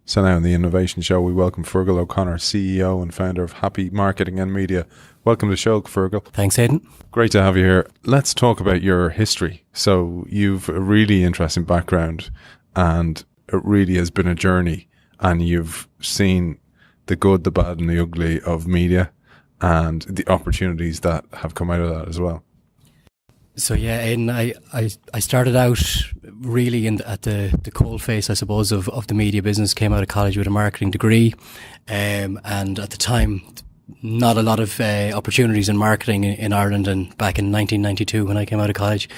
So now in the Innovation Show, we welcome Fergal OConnor, CEO and founder of Happy Marketing and Media. Welcome to the show, Fergal. Thanks, Aidan. Great to have you here. Let's talk about your history. So you've a really interesting background, and it really has been a journey, and you've seen the good, the bad and the ugly of media and the opportunities that have come out of that as well. So yeah, Aidan, I started out really at the coalface, I suppose, of the media business. Came out of college with a marketing degree, and at the time, not a lot of opportunities in marketing in Ireland, and back in 1992 when I came out of college.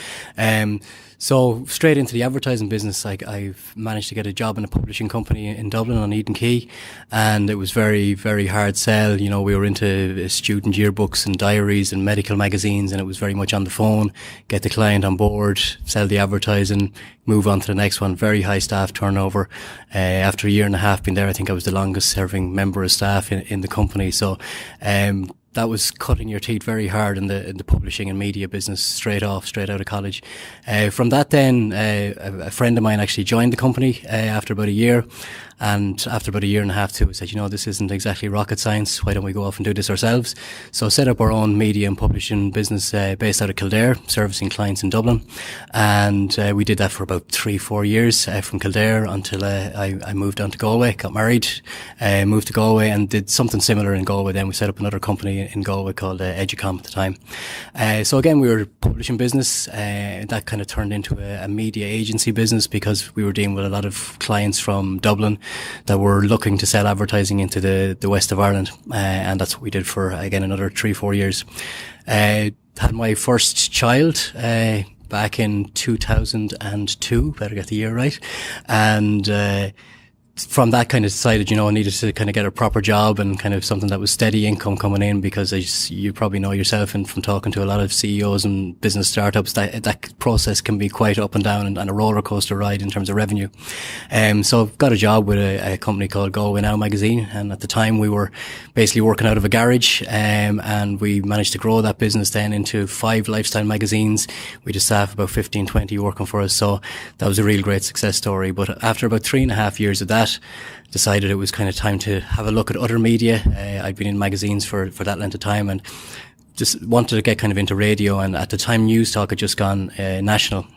So straight into the advertising business, I've managed to get a job in a publishing company in Dublin on Eden Quay, and it was very, very hard sell. You know, we were into student yearbooks and diaries and medical magazines, and it was very much on the phone, get the client on board, sell the advertising, move on to the next one. Very high staff turnover. After a year and a half being there, I think I was the longest serving member of staff in the company. So, that was cutting your teeth very hard in the publishing and media business straight out of college. From that then, a friend of mine actually joined the company after about a year. And after about a year and a half too, I said, this isn't exactly rocket science. Why don't we go off and do this ourselves? So set up our own media and publishing business based out of Kildare, servicing clients in Dublin. And we did that for about 3-4 years from Kildare until I moved on to Galway, got married, moved to Galway and did something similar in Galway. Then we set up another company in Galway called Educom at the time. So again, we were a publishing business. That kind of turned into a media agency business because we were dealing with a lot of clients from Dublin that were looking to sell advertising into the west of Ireland. And that's what we did for, again, another 3-4 years. Had my first child back in 2002, better get the year right. And from that kind of decided, I needed to kind of get a proper job and kind of something that was steady income coming in, because you probably know yourself, and from talking to a lot of CEOs and business startups, that process can be quite up and down and a roller coaster ride in terms of revenue. So I've got a job with a company called Galway Now magazine. And at the time we were basically working out of a garage, and we managed to grow that business then into 5 lifestyle magazines. We just staff about 15-20 working for us. So that was a real great success story. But after about 3.5 years of that, decided it was kind of time to have a look at other media. I'd been in magazines for that length of time, and just wanted to get kind of into radio. And at the time, News Talk had just gone national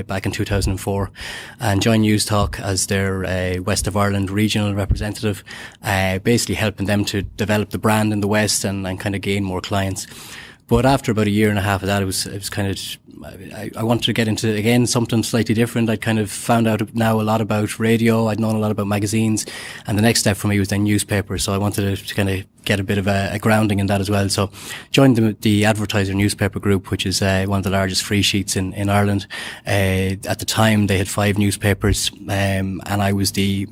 back in 2004, and joined News Talk as their West of Ireland regional representative, basically helping them to develop the brand in the West and kind of gain more clients. But after about a year and a half of that, it was kind of, I wanted to get into, again, something slightly different. I'd kind of found out now a lot about radio. I'd known a lot about magazines. And the next step for me was then newspapers. So I wanted to kind of get a bit of a grounding in that as well. So joined the Advertiser newspaper group, which is one of the largest free sheets in Ireland. At the time, they had 5 newspapers, and I was the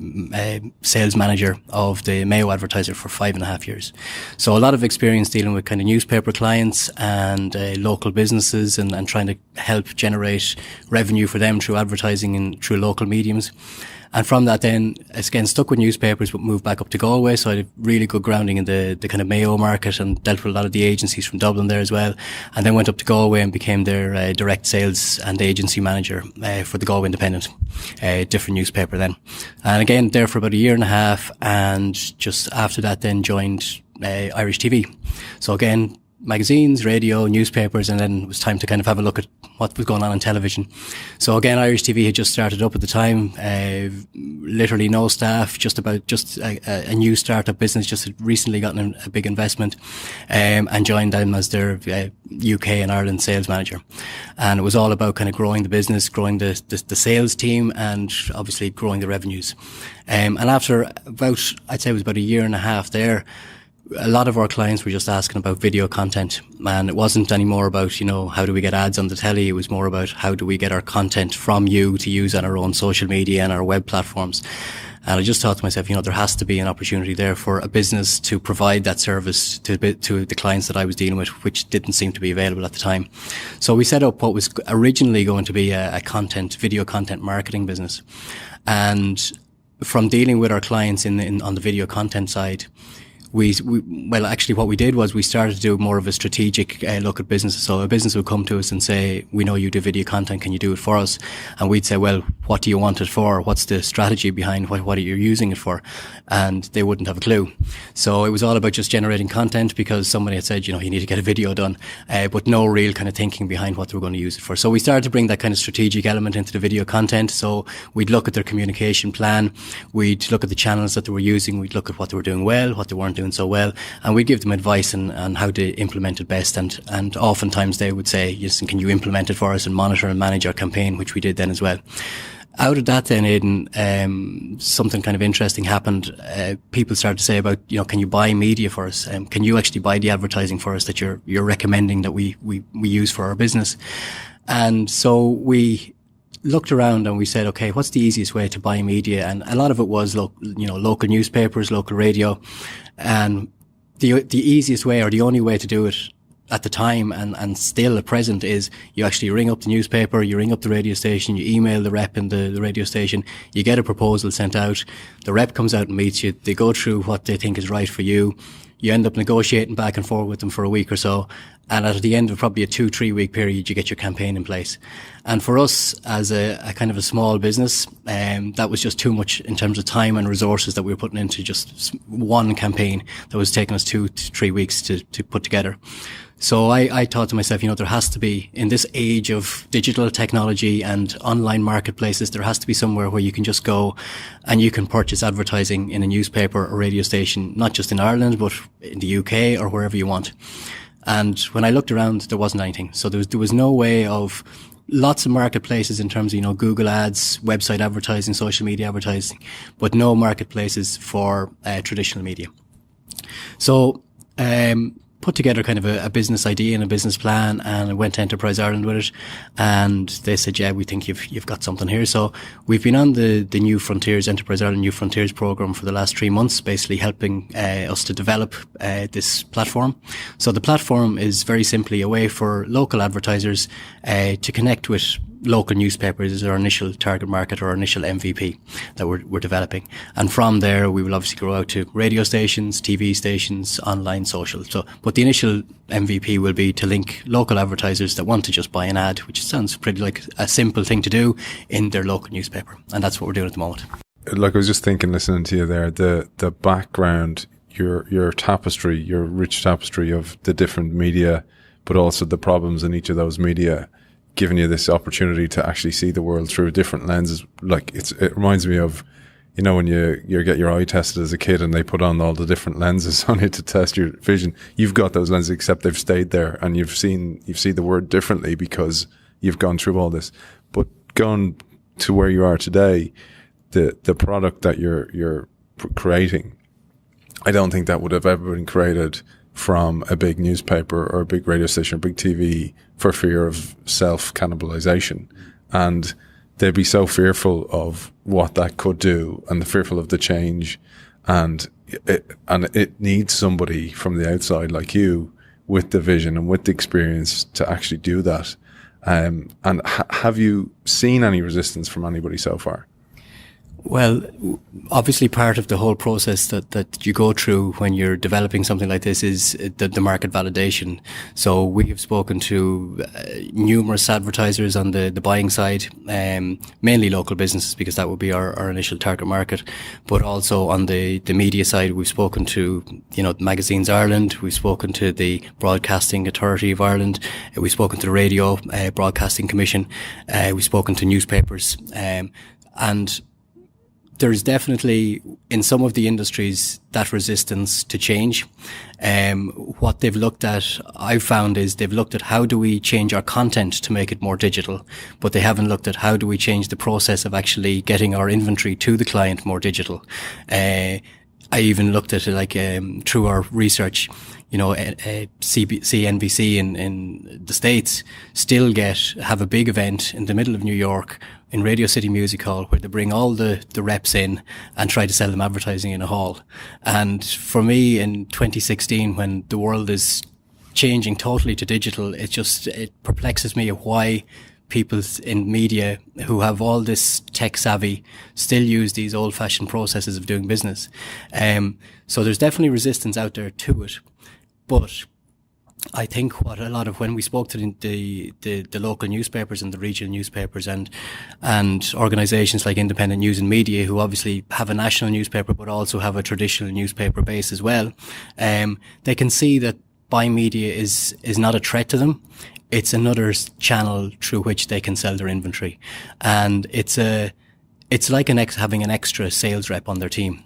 sales manager of the Mayo Advertiser for 5.5 years. So a lot of experience dealing with kind of newspaper clients and local businesses, and trying to help generate revenue for them through advertising and through local mediums. And from that then, again, stuck with newspapers, but moved back up to Galway. So I had really good grounding in the kind of Mayo market, and dealt with a lot of the agencies from Dublin there as well. And then went up to Galway and became their direct sales and agency manager for the Galway Independent, different newspaper then. And again, there for about a year and a half. And just after that then joined Irish TV. So again, magazines, radio, newspapers, and then it was time to kind of have a look at what was going on television. So again, Irish TV had just started up at the time, literally no staff, just a new startup business, just had recently gotten a big investment, and joined them as their UK and Ireland sales manager. And it was all about kind of growing the business, growing the sales team, and obviously growing the revenues. And after I'd say it was about a year and a half there, a lot of our clients were just asking about video content, and it wasn't anymore about, how do we get ads on the telly? It was more about how do we get our content from you to use on our own social media and our web platforms. And I just thought to myself, there has to be an opportunity there for a business to provide that service to the clients that I was dealing with, which didn't seem to be available at the time. So we set up what was originally going to be a video content marketing business. And from dealing with our clients on the video content side, actually what we did was we started to do more of a strategic look at businesses. So a business would come to us and say, we know you do video content, can you do it for us? And we'd say, well, what do you want it for? What's the strategy behind what are you using it for? And they wouldn't have a clue. So it was all about just generating content because somebody had said, you need to get a video done, but no real kind of thinking behind what they were going to use it for. So we started to bring that kind of strategic element into the video content. So we'd look at their communication plan, we'd look at the channels that they were using, we'd look at what they were doing well, what they weren't doing so well, and we'd give them advice on how to implement it best. And oftentimes they would say, yes, can you implement it for us and monitor and manage our campaign, which we did then as well. Out of that then, Aidan, something kind of interesting happened. People started to say about, can you buy media for us? Can you actually buy the advertising for us that you're recommending that we use for our business? And so we looked around and we said, okay, what's the easiest way to buy media? And a lot of it was, local newspapers, local radio. And the easiest way or the only way to do it at the time and still at present is you actually ring up the newspaper, you ring up the radio station, you email the rep in the radio station, you get a proposal sent out, the rep comes out and meets you, they go through what they think is right for you, you end up negotiating back and forth with them for a week or so, and at the end of probably a 2-3 week period, you get your campaign in place. And for us, as a kind of a small business, that was just too much in terms of time and resources that we were putting into just one campaign that was taking us 2 to 3 weeks to put together. So I thought to myself, there has to be, in this age of digital technology and online marketplaces, there has to be somewhere where you can just go and you can purchase advertising in a newspaper or radio station, not just in Ireland, but in the UK or wherever you want. And when I looked around, there wasn't anything. So there was no way of lots of marketplaces in terms of, Google ads, website advertising, social media advertising, but no marketplaces for traditional media. So, put together kind of a business idea and a business plan, and I went to Enterprise Ireland with it, and they said, yeah, we think you've got something here. So we've been on the New Frontiers, Enterprise Ireland New Frontiers program for the last 3 months, basically helping us to develop this platform. So the platform is very simply a way for local advertisers to connect with local newspapers is our initial target market, or our initial MVP that we're developing. And from there, we will obviously grow out to radio stations, TV stations, online, social. So, but the initial MVP will be to link local advertisers that want to just buy an ad, which sounds pretty like a simple thing to do in their local newspaper. And that's what we're doing at the moment. Like I was just thinking, listening to you there, the background, your tapestry, your rich tapestry of the different media, but also the problems in each of those media, giving you this opportunity to actually see the world through different lenses. Like it reminds me of, when you get your eye tested as a kid and they put on all the different lenses on it to test your vision. You've got those lenses, except they've stayed there, and you've seen the world differently because you've gone through all this. But going to where you are today, the product that you're creating, I don't think that would have ever been created from a big newspaper or a big radio station or big TV for fear of self-cannibalization. And they'd be so fearful of what that could do and fearful of the change. And it needs somebody from the outside like you with the vision and with the experience to actually do that. And have you seen any resistance from anybody so far? Well, obviously part of the whole process that you go through when you're developing something like this is the market validation. So we have spoken to numerous advertisers on the buying side, mainly local businesses, because that would be our initial target market. But also on the media side, we've spoken to, Magazines Ireland, we've spoken to the Broadcasting Authority of Ireland, we've spoken to the Radio Broadcasting Commission, we've spoken to newspapers, and there's definitely, in some of the industries, that resistance to change. What they've looked at, I've found, is they've looked at how do we change our content to make it more digital, but they haven't looked at how do we change the process of actually getting our inventory to the client more digital. I even looked at it through our research, CNBC in the States still have a big event in the middle of New York in Radio City Music Hall where they bring all the reps in and try to sell them advertising in a hall. And for me, in 2016, when the world is changing totally to digital, it perplexes me of why people in media who have all this tech savvy still use these old fashioned processes of doing business. So there's definitely resistance out there to it. But I think when we spoke to the local newspapers and the regional newspapers and organisations like Independent News and Media, who obviously have a national newspaper but also have a traditional newspaper base as well, they can see that Buy Media is not a threat to them. It's another channel through which they can sell their inventory, and it's like having an extra sales rep on their team.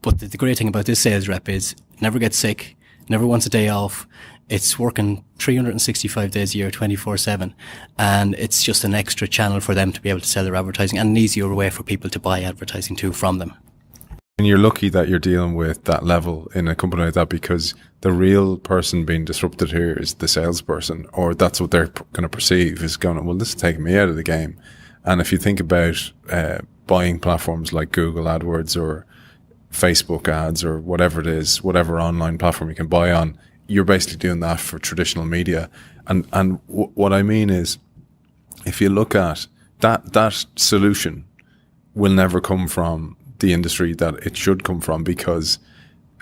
But the great thing about this sales rep is never gets sick, never wants a day off. It's working 365 days a year, 24/7, and it's just an extra channel for them to be able to sell their advertising, and an easier way for people to buy advertising too from them. And you're lucky that you're dealing with that level in a company like that, because the real person being disrupted here is the salesperson, or that's what they're going to perceive is going, well, this is taking me out of the game. And if you think about buying platforms like Google AdWords or Facebook ads or whatever it is, whatever online platform you can buy on, you're basically doing that for traditional media. And what I mean is, if you look at that solution will never come from the industry that it should come from, because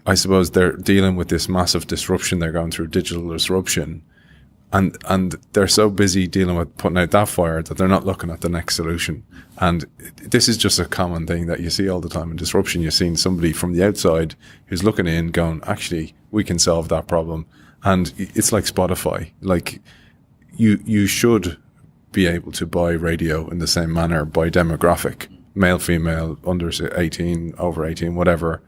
I suppose they're dealing with this massive disruption. They're going through digital disruption, and they're so busy dealing with putting out that fire that they're not looking at the next solution. And this is just a common thing that you see all the time in disruption. You're seeing somebody from the outside who's looking in going, actually, we can solve that problem. And it's like Spotify. Like you should be able to buy radio in the same manner by demographic. Male, female, under 18, over 18, whatever.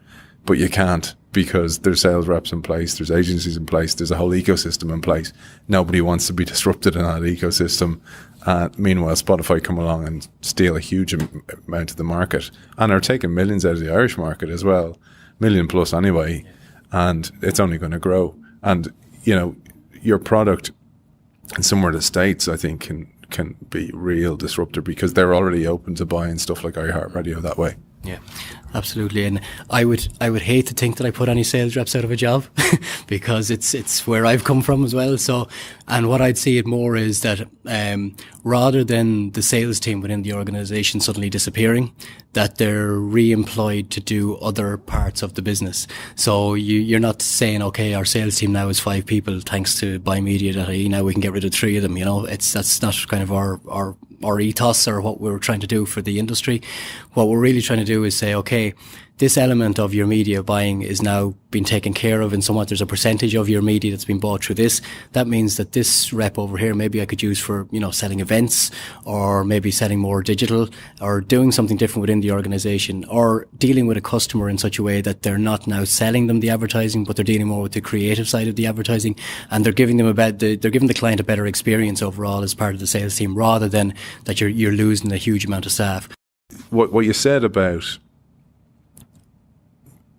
But you can't, because there's sales reps in place, there's agencies in place, there's a whole ecosystem in place. Nobody wants to be disrupted in that ecosystem. Meanwhile, Spotify come along and steal a huge amount of the market, and are taking millions out of the Irish market as well, million plus anyway, and it's only going to grow. And, your product in somewhere in the States, I think, can be real disruptor, because they're already open to buying stuff like iHeartRadio that way. Yeah, absolutely. And I would hate to think that I put any sales reps out of a job because it's where I've come from as well. So, and what I'd see it more is that rather than the sales team within the organisation suddenly disappearing, that they're re-employed to do other parts of the business. So you're not saying, okay, our sales team now is 5 people thanks to buymedia.ie. Now we can get rid of 3 of them. That's not kind of our ethos or what we're trying to do for the industry. What we're really trying to do is say, okay, this element of your media buying is now being taken care of, and somewhat there's a percentage of your media that's been bought through this. That means that this rep over here, maybe I could use for, selling events, or maybe selling more digital, or doing something different within the organization, or dealing with a customer in such a way that they're not now selling them the advertising, but they're dealing more with the creative side of the advertising, and they're giving them they're giving the client a better experience overall as part of the sales team, rather than that you're losing a huge amount of staff. What you said about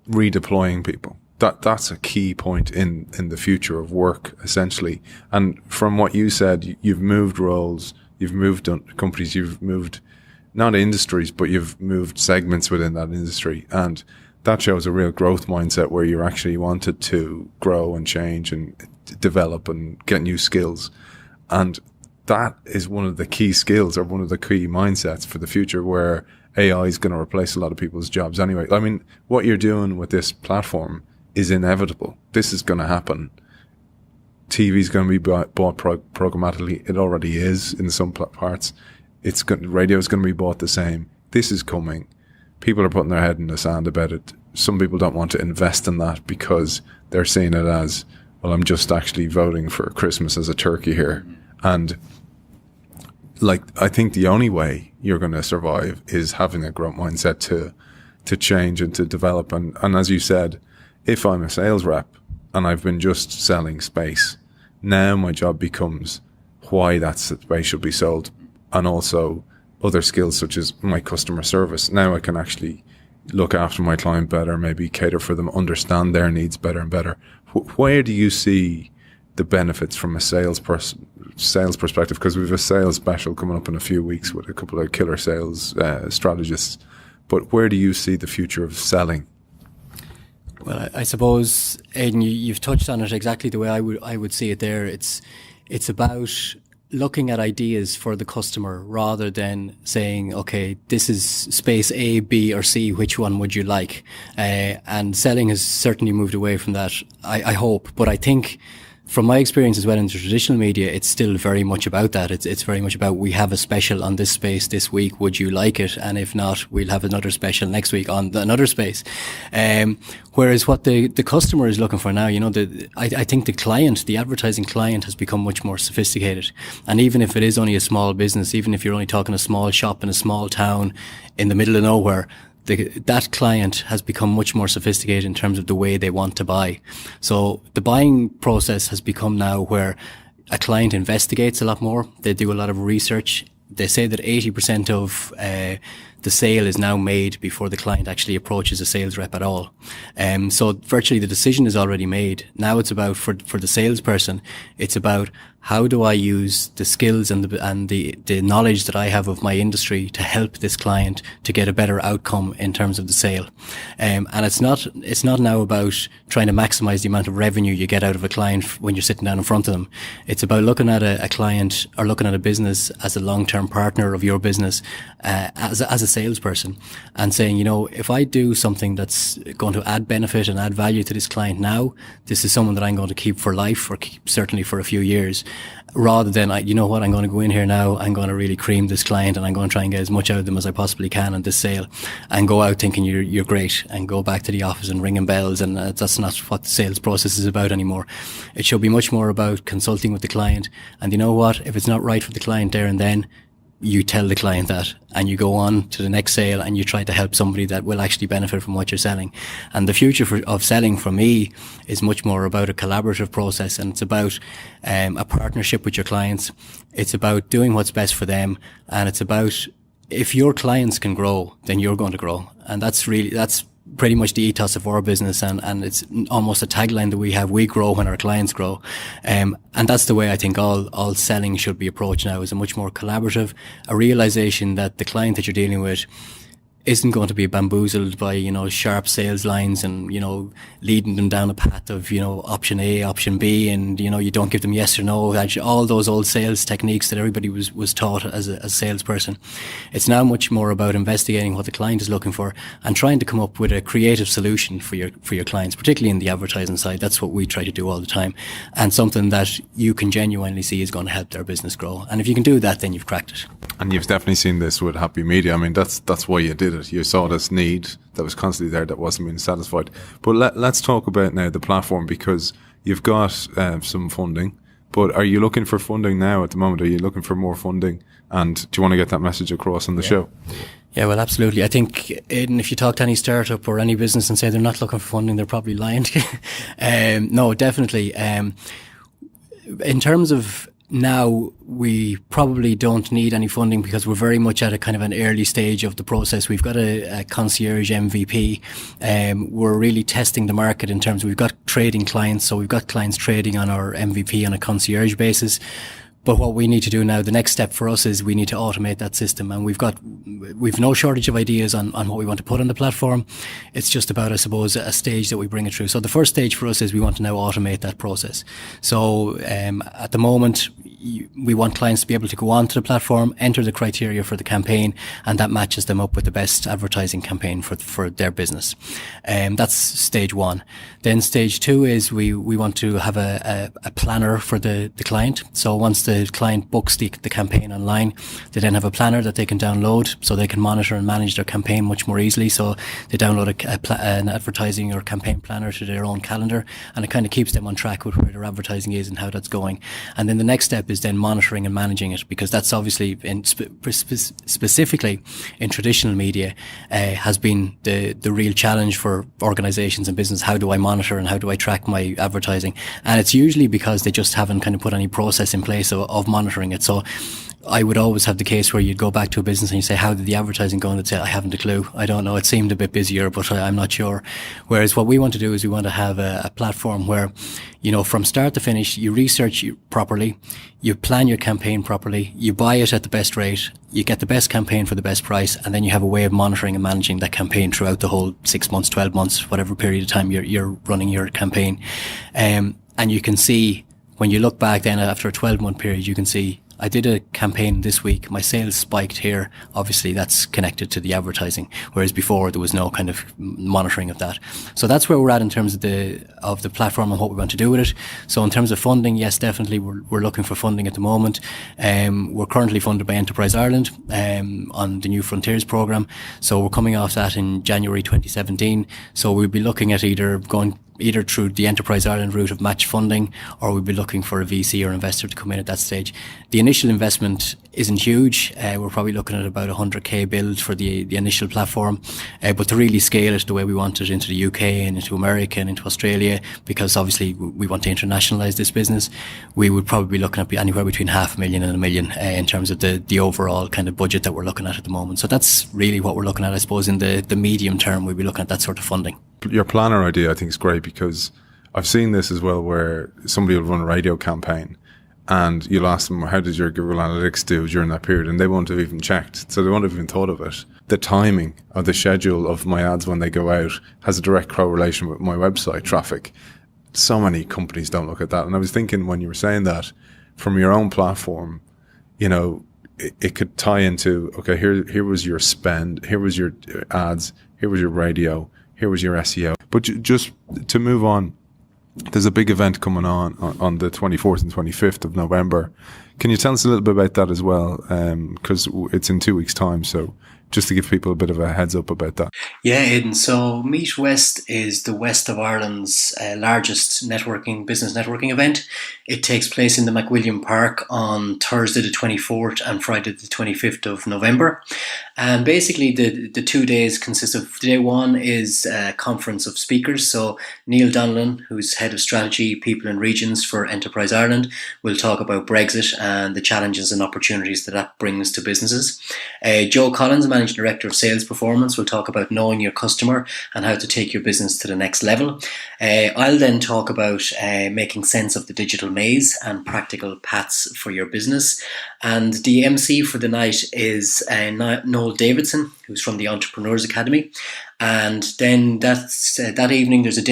redeploying people, that's a key point in the future of work, essentially. And from what you said, you've moved roles, you've moved companies, you've moved not industries, but you've moved segments within that industry, and that shows a real growth mindset where you actually wanted to grow and change and develop and get new skills. And that is one of the key skills, or one of the key mindsets for the future, where AI is going to replace a lot of people's jobs anyway. I mean, what you're doing with this platform is inevitable. This is going to happen. TV is going to be bought programmatically. It already is in some parts. Radio is going to be bought the same. This is coming. People are putting their head in the sand about it. Some people don't want to invest in that because they're seeing it as, well, I'm just actually voting for Christmas as a turkey here. And I think the only way you're going to survive is having a growth mindset to change and to develop. And as you said, if I'm a sales rep and I've been just selling space, now my job becomes why that space should be sold, and also other skills such as my customer service. Now I can actually look after my client better, maybe cater for them, understand their needs better and better. Where do you see the benefits from a sales perspective? Because we have a sales special coming up in a few weeks with a couple of killer sales strategists. But where do you see the future of selling? Well, I suppose, Aidan, you've touched on it exactly the way I would see it there. It's about looking at ideas for the customer rather than saying, okay, this is space A, B, or C, which one would you like? And selling has certainly moved away from that, I hope. But I think from my experience as well in the traditional media, it's still very much about that. It's very much about, we have a special on this space this week. Would you like it? And if not, we'll have another special next week on another space. Whereas what the customer is looking for now, I think the advertising client has become much more sophisticated. And even if it is only a small business, even if you're only talking a small shop in a small town in the middle of nowhere, that client has become much more sophisticated in terms of the way they want to buy. So the buying process has become now where a client investigates a lot more. They do a lot of research. They say that 80% of the sale is now made before the client actually approaches a sales rep at all. So virtually the decision is already made. Now it's about, for the salesperson, it's about, how do I use the skills and the knowledge that I have of my industry to help this client to get a better outcome in terms of the sale? And it's not now about trying to maximize the amount of revenue you get out of a client when you're sitting down in front of them. It's about looking at a client or looking at a business as a long-term partner of your business, as a salesperson, and saying, if I do something that's going to add benefit and add value to this client now, this is someone that I'm going to keep for life, or keep certainly for a few years. Rather than, I'm going to go in here now, I'm going to really cream this client and I'm going to try and get as much out of them as I possibly can on this sale, and go out thinking you're great and go back to the office and ringing bells. And that's not what the sales process is about anymore. It should be much more about consulting with the client. And you know what? If it's not right for the client there and then, you tell the client that, and you go on to the next sale and you try to help somebody that will actually benefit from what you're selling. And the future of selling for me is much more about a collaborative process, and it's about a partnership with your clients. It's about doing what's best for them, and it's about, if your clients can grow, then you're going to grow. And that's pretty much the ethos of our business, and it's almost a tagline that we have: we grow when our clients grow. And that's the way I think all selling should be approached now, is a much more collaborative, a realization that the client that you're dealing with isn't going to be bamboozled by, sharp sales lines and, leading them down a path of, option A, option B, and, you don't give them yes or no. All those old sales techniques that everybody was taught as a salesperson. It's now much more about investigating what the client is looking for and trying to come up with a creative solution for your clients, particularly in the advertising side. That's what we try to do all the time, and something that you can genuinely see is going to help their business grow. And if you can do that, then you've cracked it. And you've definitely seen this with Happy Media. I mean, that's why you did it. You saw this need that was constantly there that wasn't being satisfied. But let's talk about now the platform, because you've got some funding. But are you looking for funding now at the moment? Are you looking for more funding? And do you want to get that message across on the show? Yeah, well, absolutely. I think, Aidan, if you talk to any startup or any business and say they're not looking for funding, they're probably lying. No, definitely. In terms of now, we probably don't need any funding because we're very much at a kind of an early stage of the process. We've got a concierge MVP. We're really testing the market in terms of, we've got trading clients. So we've got clients trading on our MVP on a concierge basis. But what we need to do now, the next step for us, is we need to automate that system. And we've no shortage of ideas on what we want to put on the platform. It's just about, I suppose, a stage that we bring it through. So the first stage for us is we want to now automate that process. So at the moment, we want clients to be able to go onto the platform, enter the criteria for the campaign, and that matches them up with the best advertising campaign for their business. That's stage one. Then stage two is we want to have a planner for the client. So once the client books the campaign online, they then have a planner that they can download so they can monitor and manage their campaign much more easily. So they download an advertising or campaign planner to their own calendar, and it kind of keeps them on track with where their advertising is and how that's going. And then the next step is then monitoring and managing it, because that's obviously specifically in traditional media has been the real challenge for organizations and business. How do I monitor and how do I track my advertising? And it's usually because they just haven't kind of put any process in place of monitoring it. So I would always have the case where you'd go back to a business and you say, how did the advertising go? And they'd say, I haven't a clue. I don't know. It seemed a bit busier, but I'm not sure. Whereas what we want to do is we want to have a platform where, from start to finish, you research properly, you plan your campaign properly, you buy it at the best rate, you get the best campaign for the best price, and then you have a way of monitoring and managing that campaign throughout the whole 6 months, 12 months, whatever period of time you're running your campaign. And you can see, when you look back then after a 12-month period, you can see, I did a campaign this week. My sales spiked here. Obviously, that's connected to the advertising, whereas before there was no kind of monitoring of that. So that's where we're at in terms of the platform and what we want to do with it. So in terms of funding, yes, definitely we're looking for funding at the moment. We're currently funded by Enterprise Ireland on the New Frontiers program. So we're coming off that in January 2017. So we'll be looking at either through the Enterprise Ireland route of match funding, or we'll be looking for a VC or investor to come in at that stage. The initial investment isn't huge. We're probably looking at about 100k build for the initial platform. But to really scale it the way we want it into the UK and into America and into Australia, because obviously we want to internationalise this business, we would probably be looking at anywhere between $500,000 and $1 million in terms of the overall kind of budget that we're looking at the moment. So that's really what we're looking at. I suppose in the medium term, we'll be looking at that sort of funding. Your planner idea, I think, is great, because I've seen this as well, where somebody will run a radio campaign and you'll ask them, how does your Google Analytics do during that period? And they won't have even checked. So they won't have even thought of it. The timing of the schedule of my ads when they go out has a direct correlation with my website traffic. So many companies don't look at that. And I was thinking, when you were saying that, from your own platform, you know, it could tie into, okay, here was your spend, here was your ads, here was your radio, here was your SEO. But just to move on, there's a big event coming on the 24th and 25th of November. Can you tell us a little bit about that as well? Because it's in 2 weeks' time. So just to give people a bit of a heads up about that. Yeah, Aidan. So Meet West is the west of Ireland's largest business networking event. It takes place in the McWilliam Park on Thursday the 24th and Friday the 25th of November. And basically the 2 days consist of, day one is a conference of speakers. So Neil Donlan, who's Head of Strategy, People and Regions for Enterprise Ireland, will talk about Brexit and the challenges and opportunities that brings to businesses. Joe Collins, Managing Director of Sales Performance, will talk about knowing your customer and how to take your business to the next level. I'll then talk about making sense of the digital maze and practical paths for your business. And the MC for the night is Noel Davidson, who's from the Entrepreneurs Academy. And then that evening there's a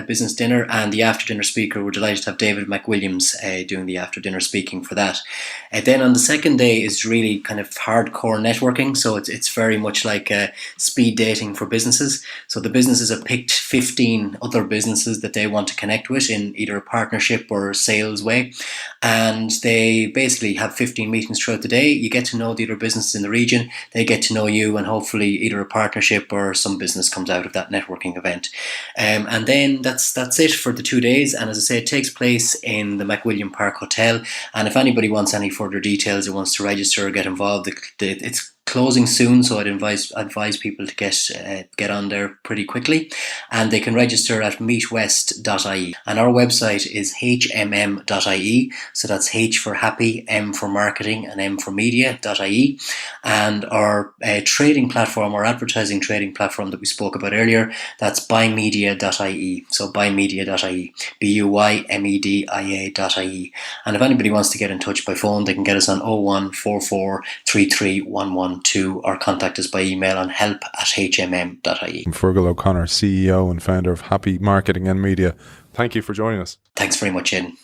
business dinner, and the after dinner speaker, we're delighted to have David McWilliams doing the after dinner speaking for that. Then on the second day is really kind of hardcore networking, so it's very much like speed dating for businesses. So the businesses have picked 15 other businesses that they want to connect with in either a partnership or sales way, and they basically have 15 meetings throughout the day. You get to know the other businesses in the region, they get to know you, and hopefully either a partnership or some business comes out of that networking event. And then that's it for the 2 days. And as I say, it takes place in the McWilliam Park Hotel. And if anybody wants any further details or wants to register or get involved, it's closing soon, so I'd advise people to get on there pretty quickly, and they can register at meetwest.ie, and our website is hmm.ie, so that's H for happy, M for marketing, and M for media.ie, and our trading platform, our advertising trading platform that we spoke about earlier, that's buymedia.ie, so buymedia.ie, buymedia.ie, and if anybody wants to get in touch by phone, they can get us on 0144 3311 or contact us by email on help@hmm.ie. Fergal OConnor, CEO and founder of Happy Marketing and Media. Thank you for joining us. Thanks very much, Aidan.